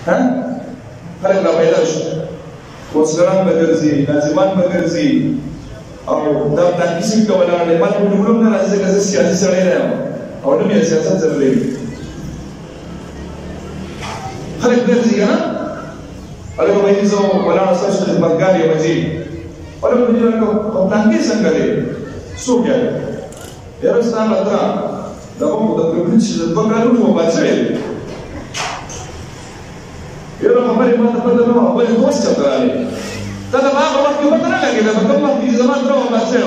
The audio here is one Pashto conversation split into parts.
خلک را پیدا شو وسلران به ګرځي ناظمان به ګرځي او دا کیسې ته ولاړې ما په ډول نه راځي چې سیاسي سړی نه او نو یې سیاست سره لري خلک ګرځي ها هغه وایي زه ولاړ سره خدمتګار یم چې هغه وایي نو په پلان کې څنګه دی څوک یې یارستان راځه دا په دغه چې د بنګالو په بچي یو خبرې ما ته پته نه و ولې دوست چتراله دا د هغه وخت په پته نه لګي دا کوم وخت چې زمان درو بچي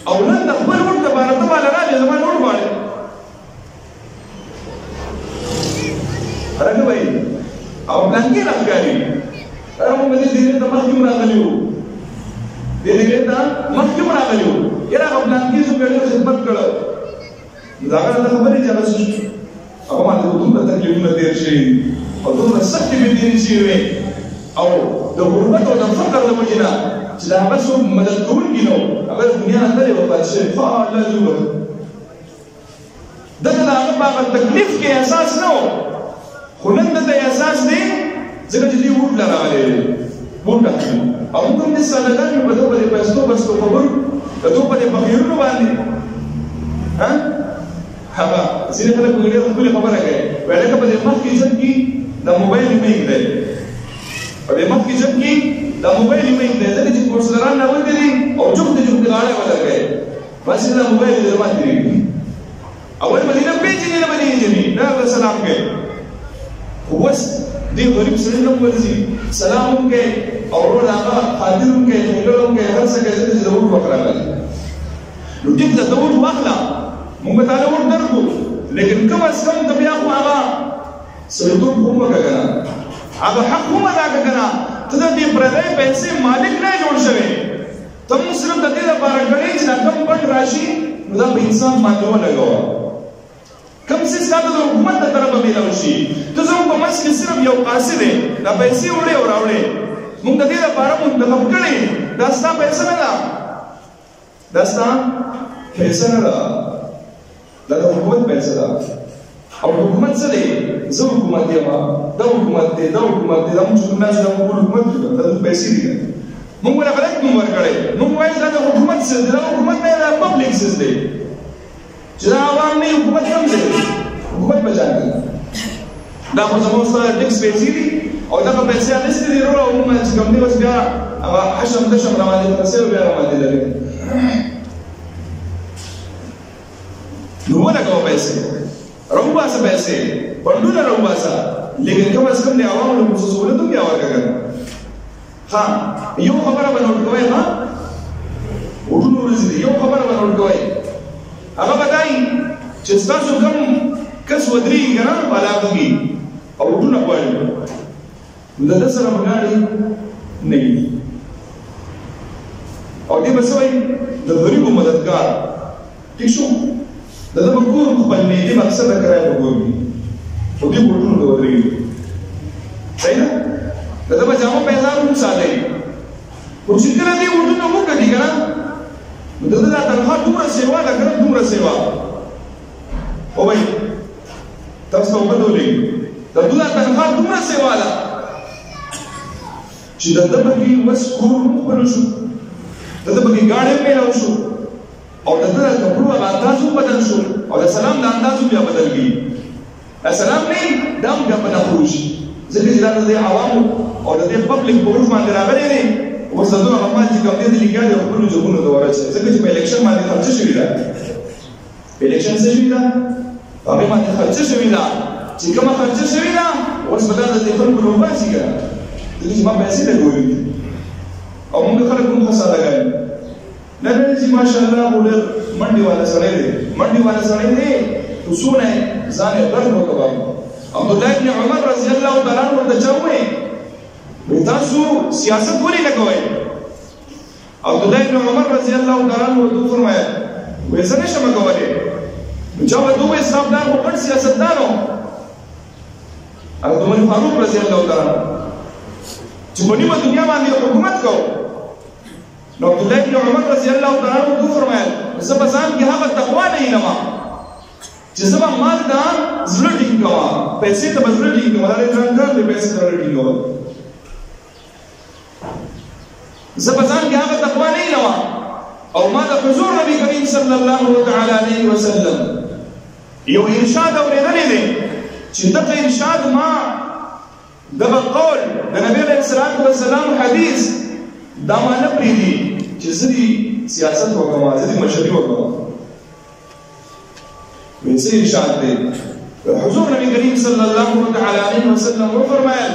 او نن د خپل ورته باندې ته باندې راځي زمان ور باندې راځي وای او پلان کې راځي هغه مې دې ته مخکې راغلیو دې ته مخکې راغلیو یره هغه پلان کې څو ګړې خدمت کړو دا هغه خبرې چې تاسو هغه ما ته دومره تکلیفونه تیر شي او دومره سختې مې تېرې شوې او د غربت او د فقر له وجې نه چې د هغه څوک مدد کوونکي نو هغه د دنیا نه لرې وفات شوی الله جوړ دغه د هغه په هغه تکلیف کې احساس نه و خو نن دته احساس دی ځکه چې دوی ووټ له راغلی ووټ اخلي او موږ هم دې سادهګان یو په دغه په دې پیسو بستو خبرو د دوی په دې فقیرونو باندې هغه ځینې خلک په ډېره ښکلې خبره کوي وایي لکه په دې مخکې ژوند کې د موبایل ایمیک دی په دې مخکې ژوند کې د موبایل ایمیک دی ځکه چې کورسلران راوتلي دي او جوختې غاړې ولګوي بس دا موبایل دې زما تېرېږي اول به دې نه پېژنې نه به دې پېژنې نه به سلام کوي خو اوس دې غریب سړي نه ورځي سلام هم کوي او ورور هغه خاطر هم کوي ښېګړه هم کوي هر څه کوي ځکه چې د ووټ وخت راغلی نو ټیک ده ته ووټ واخله موږ تعالی ور درکو لیکن کم از کم ته بیا خو هغه سړیتوب هم وکړه کنه هغه حق هم ادا کړه کنه ته د دې پردی پیسې مالک نه جوړ شوی ته موږ صرف د دې لپاره کړی چې دا کم پټ راشي نو دا په انسان باندې ولګوه کم څه ستاسو د حکومت د طرفه میلاو شي ته زموږ په منځ کې صرف یو قاصد دی دا پیسې وړې او راوړې موږ د دې لپاره منتخب کړی دا ستا پیسې نه ده دا ستا پیسې نه ده دا د حکومت پیسې ده او حکومت څه دی زه حکومت یم دا حکومت دی دا حکومت دی دا موږ چې کوم دا موږ حکومت دی دا پیسې دي موږ ولا غلط نوم ورکړی موږ وایو دا د حکومت څه دی دا حکومت نه دا پبلک څه دی چې دا عوام نه حکومت هم دی حکومت بچا کوي دا خو زموږ سره ټیکس پیسې دي او دا پیسې اخیستې دي وروره او موږ چې کوم دی اوس بیا هغه حشم دشم راماندې پیسې بیا راماندې لري نو ولګو پیسې روباسه پیسې بندونه روباسه لیکن کم از کم د عوامو له سہولتو بیا ورکړه ها یو خبره به نوٹ کوئ ها وټونو ورځې یو خبره به نوٹ کوئ هغه بدای چې تاسو کوم کس ودرېږي کنه په علاقه کې او وټونه غواړي نو د سره مګاړي نه وي او دې به څه وایي د غریبو مددګار ټیک شو د دغه کور خپل دې مقصد کرای وګورئ او دې وټونو ته ودرېږي صحیح ده دغه جامو پیدا هم ساده او چې کله دې وټونو وکړي کنه نو دغه تنخوا دومره سیوا ده کنه دومره سیوا او وای تاسو په ډولې دغه تنخوا دومره سیوا ده چې دغه په وس کور خپل شو دغه په ګاډي مې شو او دغه کپړو اندازو بدل شو او د سلام د اندازو بیا بدل کی السلام نه دم غو نه خوش ځکه چې دا د عوامو او د پبلک په روح باندې راغلي دي او صدونه هغه چې کوم دي لګیا دي خپل ځګونو د ورچې ځکه چې په الیکشن باندې خرچ شوی ده الیکشن څه شوی ده هغه باندې خرچ شوی ده چې کوم خرچ شوی ده اوس په دغه د خپل روباسي ګره دغه چې ما پیسې لګولې او موږ خلک کوم خساره کوي نن چې ماشاءالله ولر منډي والا سره دی منډي والا سره دی تصونه ځان یې درنو کوي عبد الله ابن عمر رضی الله تعالی عنہ ته چاوي تاسو سیاست ولې نه کوئ عبد الله ابن عمر رضی الله تعالی عنہ ته فرمایا وې څنګه شمه کولې چې دوی اسلامدار په پټ سیاستدانو عبد الله فاروق رضی الله تعالی عنہ چې په نیمه دنیا باندې حکومت کو نو عبد الله ابن عمر رضی الله تعالی عنہ ته فرمایا زه په ځان کې هغه تقوا نه لرم چې زما مال دا زړه ټینګ کوا پیسې ته زړه ټینګ کوا لري ځان کار به پیسې زه په ځان کې هغه تقوا نه لرم او ما د حضور نبی کریم صلی الله تعالی علیه وسلم یو ارشاد اورېدلی دی چې دغه ارشاد ما دغه قول د نبی علیه الصلاة والسلام حدیث دا ما نه پرېږدي چې زه دې سیاست وکړم زه دې مشري وکړم وایي څه ارشاد دی حضور نبی کریم صلی الله تعالی علیه وسلم وفرمایل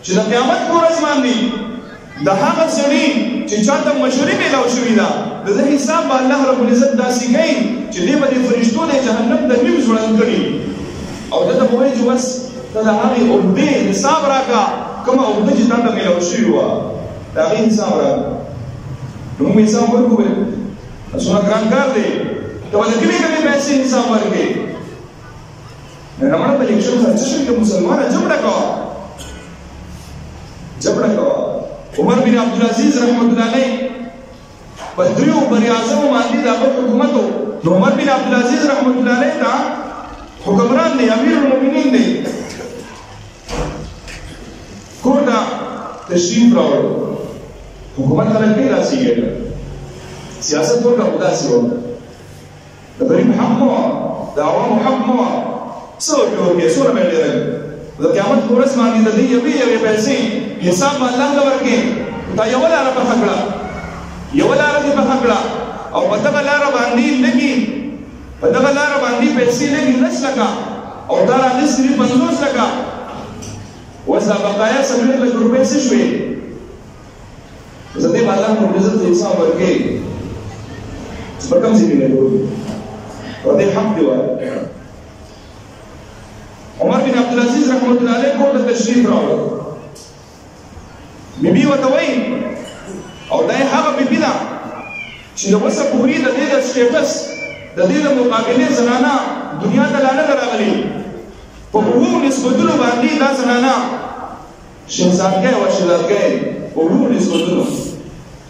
چې د قیامت په ورځ باندې د هغه سړي چې چاته مشورې میلاو شوې ده د ده حساب به الله رب العزت داسې کوي چې دې به د فرشتو د جهنم د نیم ځوړند کړي او ده ته به وایي چې بس ته د هغې عقدې حساب راکړه کومه عقده چې تا ته میلاو شوې وه د هغې حساب راکړه نو موږ حساب ورکوو څومره ګران کار دی ته به د کمې کمې پیسې حساب ورکړې نمړه په الیکشن خرچه شوي که مسلمانه جبړه کوه جبړه کوه عمر بن عبدالعزیز رحمت الله علیه په دریو بریاعظمو باندې د هغه حکومت و نو عمر بن عبدالعزیز رحمت الله علیه ته حکمران دی امیر المؤمنین دی کور ته تشریف راوړ حکومت خلک نه راسېږي سیاست ورکړه خو داسې وکړه د غریب حق مه وه د عوامو حق مه وه څه وکړې وکړې څومره به یې ډېروي د قیامت په ورځ باندې د دې یوې پیسې حساب به الله ته ورکړي دا یوه لاره پخه کړه یوه لاره دې پخه کړه او په دغه لاره باندې لږې په دغه لاره باندې پیسې لږې 10 لکه او دا راغلې صرف 50 لکه اوس دا بقایا 4 لک روپۍ څه شوې زه دې به الله رب العزت ته حساب ورکړي چې په کوم ځای کې لګوي او دې حق دی وایه عمر بن عبدالعزیز رحمت الله علیه کور ته تشریف راوړ بیبي ورته وایي او دا یې هغه بیبي ده چې د وسه پورې د دې د سټیټس د دې د مقابلې زنانه دنیا ته لا نه ده راغلې په اوو نسبتونو باندې دا زنانه شهزادګۍ وه شهزادګۍ په اوو نسبتونو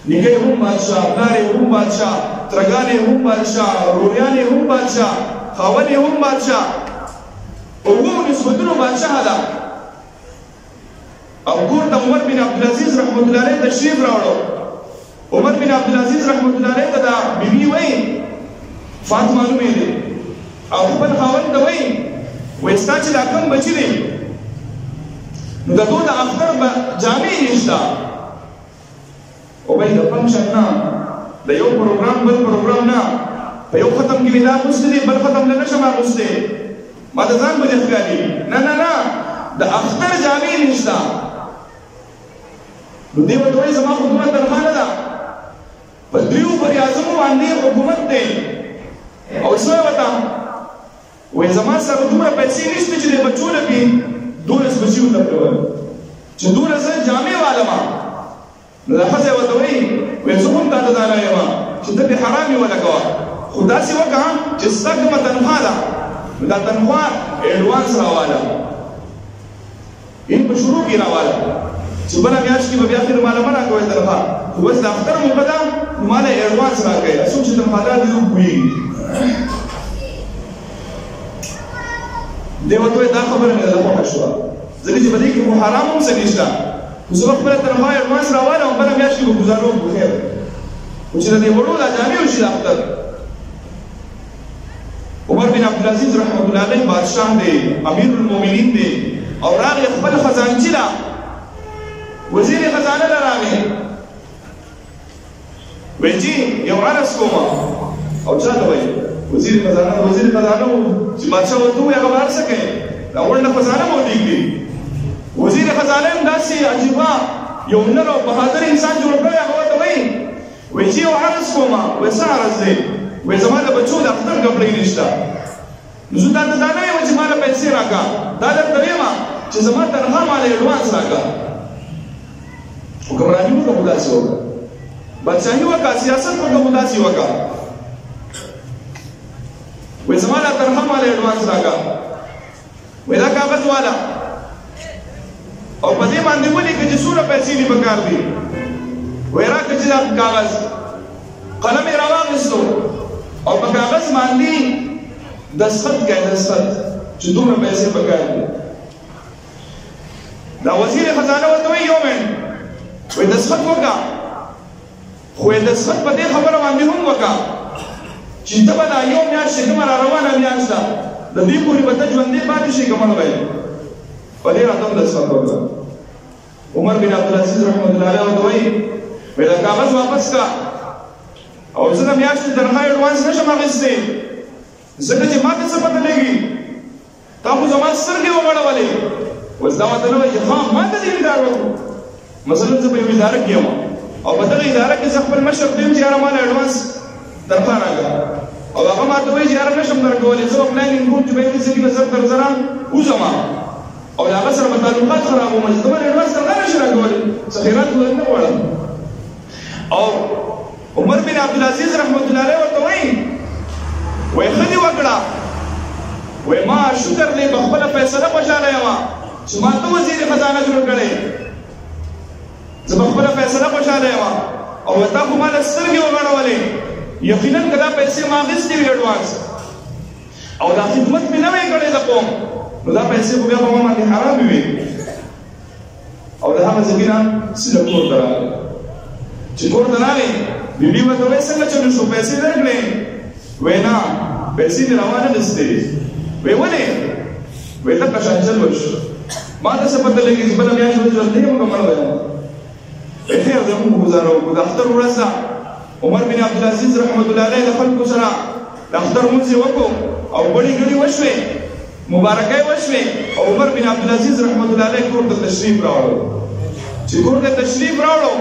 نیکه یې هم بادشاه پلار یې هم بادشاه ترګان یې هم بادشاه روریان یې هم بادشاه خاوند یې هم بادشاه اوو نسبتونو بادشاه ده او کور ته عمر بن عبدالعزیز رحمت الله علیه تشریف راوړو عمر بن عبدالعزیز رحمت الله علیه ته دا بیبي وایي فاطمه نوم یې دی او خپل خاوند ته وایي وایي ستا چې دا کوم بچي دی نو د ده د اختر به جامې نشته او وایي د فنکشن نه د یو پروګرام بل پروګرام نه په یو ختم کې مې دا اغوستی دی بل ختم نه نشم اغوستی ما د ځان بجې ښکاري نه نه نه د اختر جامې نشته نو دې ورته وایي زما خو دومره تنخوا نه ده په دریو بریاعظمو باندې حکومت دی او څه وایي ورته وایي زما سره دومره پیسې نشته چې د بچو نه کړي 12 بچي ورته پرېولم چې 12 زه جامې والم نو دا ښځه یې ورته وایي وایي زه هم تا ته دا نه یم چې ته پرې حرام یې ولګوه خو داسې وکړه چې ستا کومه تنخوا ده نو دا تنخوا ایډوانس راواله این په شروع کې راواله چې بله میاشت کې به بیا خیر ماله مه راکوئ تنخوا خو بس د اختر موقع ده نو ماله ایډوانس راکوئ څوک چې تنخوادار دي پوهېږي دی ورته وایي دا خبره مې درته خوښه شوه ځکه چې په دې کې خو حرام هم څه نشته خو زه به خپله تنخوا ایډوانس راوالم او بله میاشت کې به ګزارو په خیر خو چې د دې وړو دا جامې وشي د اختر عمر بن عبدالعزیز رحمت الله علیه بادشاہ دی امیر المؤمنین دی او راغی خپل خزانچی لا وزیر خزانه لا راغی وی جی یو عرض کوم او چاته وی وزیر خزانه چې بادشاہ ورته وی هغه بهر څه کوي دا ورنه خزانه مو دیږي وزیر خزانه هم داسې عجیبه یو نر او بهادر انسان جوړ کړی هغه ورته وی جی یو عرض کوم وی څه عرض دی وی زما د بچو د اختر کپړې نشته نو زه درته دا نه یم چې ما له پیسې راکړه دا درته ویم چې زما تنخوا ماله ایډوانس راکړه حکمراني وکړه خو داسې وکړه بادشاهي وکړه سیاست وکړه خو داسې وکړه وی زما دا تنخوا ماله ایډوانس راکړه وی دا کاغذ والا او په دې باندې ولیکه چې څومره پیسې دي پکار دي وی راکړه چې دا کاغذ قلم یې راواخیستو او په کاغذ باندې دستخط کوي دستخط چې دومره پیسې پکار دي دا وزیر خزانه ورته وایي یو منټ وایي دستخط وکړه خو یې د صحت په دې خبره باندې هم وکړه چې ته به دا یو میاشت چې کومه را روانه میاشت ده د دې پورې به ته ژوندی پاتې شي که مړ به یې په دې راته هم د صحت وکړه عمر بن عبدالعزیز رحمت الله علیه ورته وایي وایي دا کاغذ واپس کړه او زه د میاشتې تنخوا اډوانس نشم اخیستی ځکه چې ما ته څه پته لګي تا خو زما سترګې وغړولې اوس دا مطلب دی چې ما ته دې اداره وکړو مثلا زه په یوه اداره کې یم او په دغه اداره کې زه خپل مشر ته یم چې یاره ماله اډوانس تنخوا راکړه او هغه ما ته وایي چې یاره نشم درکولی زه به پلانینګ کوم چې به یوې ځلي به زر تر زره وځم او د هغه سره به تعلقات خرابوم چې ته ماله اډوانس تنخوا نشي راکولی څه خیرات خو نه غواړم او عمر بن عبدالعزیز رحمت الله علیه ورته وایي وایي ښه دې وکړه وایي ما شکر دی په خپله فیصله خوشحاله یم چې ما ته وزیر خزانه جوړ کړی زه په خپله فیصله خوشحاله یم او تا خو ما له سترګې وغړولې یقینا که دا پیسې ما اخیستې وي اډوانس او دا خدمت مې نه وی کړی د قوم نو دا پیسې خو بیا په ما باندې حرامې وي او د هغه ځکې نه سیده کور ته راغی چې کور ته راغی بیبي ورته وایي څنګه چلو شو پیسې درکړې وایي نه پیسې مې راوانه نستې وایي ولې وایي لکه شانچل وشو ما ته څه پته لګي چې بله میاشت به ژوندی یم که مړ به یم خیر دی موږ ګزاره وکړو د اختر ورځ ده عمر بن عبدالعزیز رحمت الله علیه د خلکو سره د اختر لمونځ یې وکړو او بړې ګړې وشوې مبارکۍ وشوې او عمر بن عبدالعزیز رحمت الله علیه کور ته تشریف راوړو چې کور ته تشریف راوړو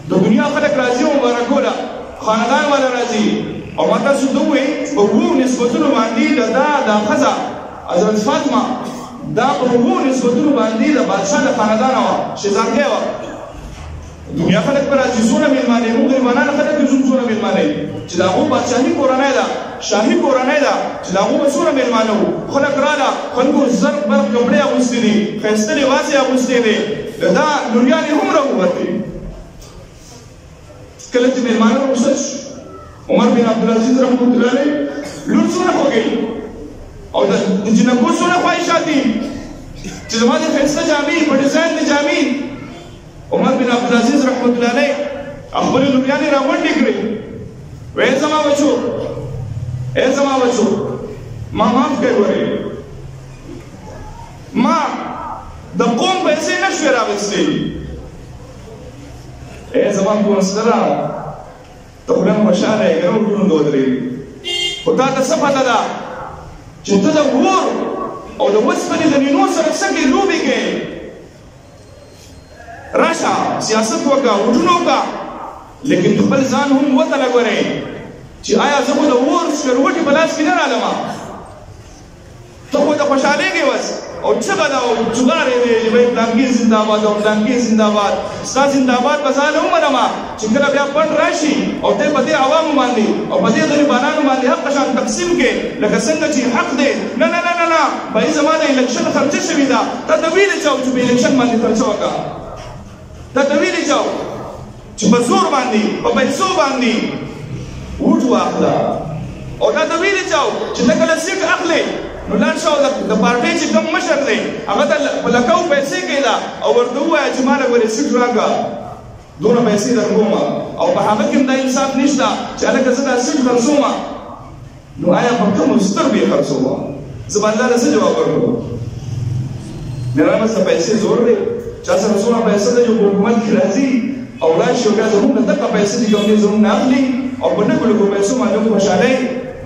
د دنیا خلک راځي او مبارکو ده خاندان والا راځي او ما تاسو ته ووایي په اوو نسبتونو باندې دا ښځه حضرت فاطمه دا په اوو نسبتونو باندې د بادشاه د خاندانه وه شهزادګۍ وه دنیا خلک به راځي څونه مېلمانې موږ غریبانان خلک یو څونه مېلمانې چې د هغو بادشاهي کورنۍ ده شاهي کورنۍ ده چې د هغو به څونه مېلمانه وو خلک راله خلکو زرق برق کپړې اغوستې دي ښایسته لباس یې اغوستې دی دا لوریانې هم راووتې کله چې مېلمانه رخصت شو عمر بن عبدالعزیز رحمت الله علیه لور څونه خوږوي او د جنکو څونه خواهشات دي چې زما د ښایسته جامې په ډیزاین د جامې عمر بن عبدالعزیز رحمت الله علیه خپلې لوریانې راغونډې کړې ویل زما بچو ای زما بچو ما معاف کړئ ورې ما د قوم پیسې نه شوې راوستې ای زما کونسلره ته خو نن خوشحاله یې که نه ورونو ودرېږي خو تا ته څه پته ده چې ته د اور او د وسپنې د نینو سره څه کوې لوبې کوې راشه سیاست وکړه وډونه وکړه لیکن خپل ځان هم وتله ګورې چې آیا زه خو د اور سکروټې په لاس کې نه رالمه ته خو د خوشحالېږې وس او چغه ده او چغارې وې چې بهی پلانګي زنده‌باد او پلانګي زنده‌باد ستا زنده‌باد به زه ومنمه چې کله بیا پڼ راشي او دی په دې عوامو باندې او په دې غریبانانو باندې حق شان تقسیم کې لکه څنګه چې حق دی نه نه نه نه نه بهی زما د الکشن خرچه شوې ده تا ته ویلې چاو چې په الکشن باندې خرچه وکړه تا ته ویلې چاو چې په زور باندې په پیسو باندې ووټ واخله او تا ته ویلې چاو چې ته کله سیټ اخلې نو لاړ شه د پارټۍ چې کوم مشر دی هغه ته په لکو پیسې کېده او ورته ووایه چې ما له ګورې سیټ راکړه دونه پیسې درکوم او په هغه کې هم دا انصاف نشته چې هلکه زه دا سیټ خرڅوم نو آیا په کومو سترګو یې خرڅوم زه به الله له څه جواب ورکړم میرا بس پیسې زور دی چا سره څومره پیسې ده چې په حکومت کې راځي او راشي او بیا زموږ نه دغه پیسې دي کوم دي زموږ نه اخلي او په لږو لږو پیسو باندې هم خوشحالۍ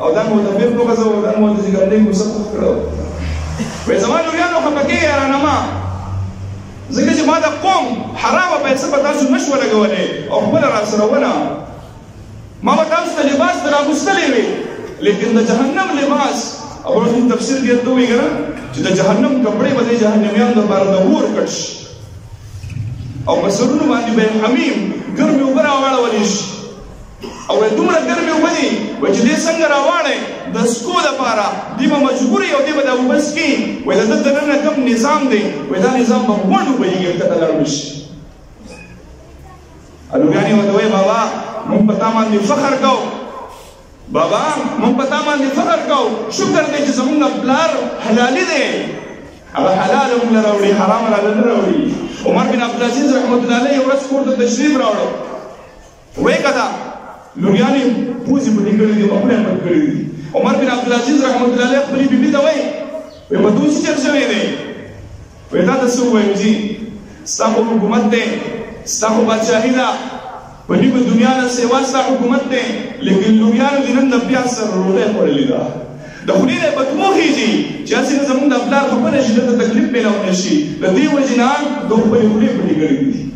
او دا مو د بیر نو غزه او دا مو د ځګندې کوڅه کړو وې زما لوریانو خپه کې رانما ځکه چې ما د قوم حرامه پیسې په تاسو نشو لګولې او خپل را سره ونه ما به تاسو ته لباس در اغوستلی وي لیکن د جهنم لباس او ورته تفسیر کې ته وایي کنه چې د جهنم کپړې به د جهنميانو لپاره د اور کټ شي او په سرونو باندې به حمیم ګرمې اوبه راواړولی شي او دومره ګرمې اوبه دي وایي چې دې څنګه راواړئ د څښو دپاره دوی به مجبور وي او دوی به دا اوبه څښي وایي د ده دننه کوم نظام دی وایي دا نظام به غونډ وبهېږي ښکته لاړ شي الوګانې ورته وایي بابا موږ په تا باندې فخر کوو بابا موږ په تا باندې فخر کوو شکر دی چې زموږ پلار حلالي دی هغه حلال موږ له راوړي حرام راله نه راوړي عمر بن عبدالعزیز رحمت الله علیه یو ورځ کور ته تشریف راوړو وای کدا لوریانې پوزې پټې کړې دي خپل پټ کړې دي عمر بن عبد العزيز رحمت الله علیه خپل بیبي ته وای په دوی چې شوی دی وای دا څه وایي چې ستاسو حکومت دی ستاسو بادشاہي ده په دې دنیا نه سیوا ستاسو حکومت دی لیکن لوریانو د نن د بیا سره روړې خورلې ده د خولي نه بدموخیږي چې اسې زمونږ د خپل خبره شي د تکلیف پیدا ونشي د دې وجنان دوه په خولي پټې کړې دي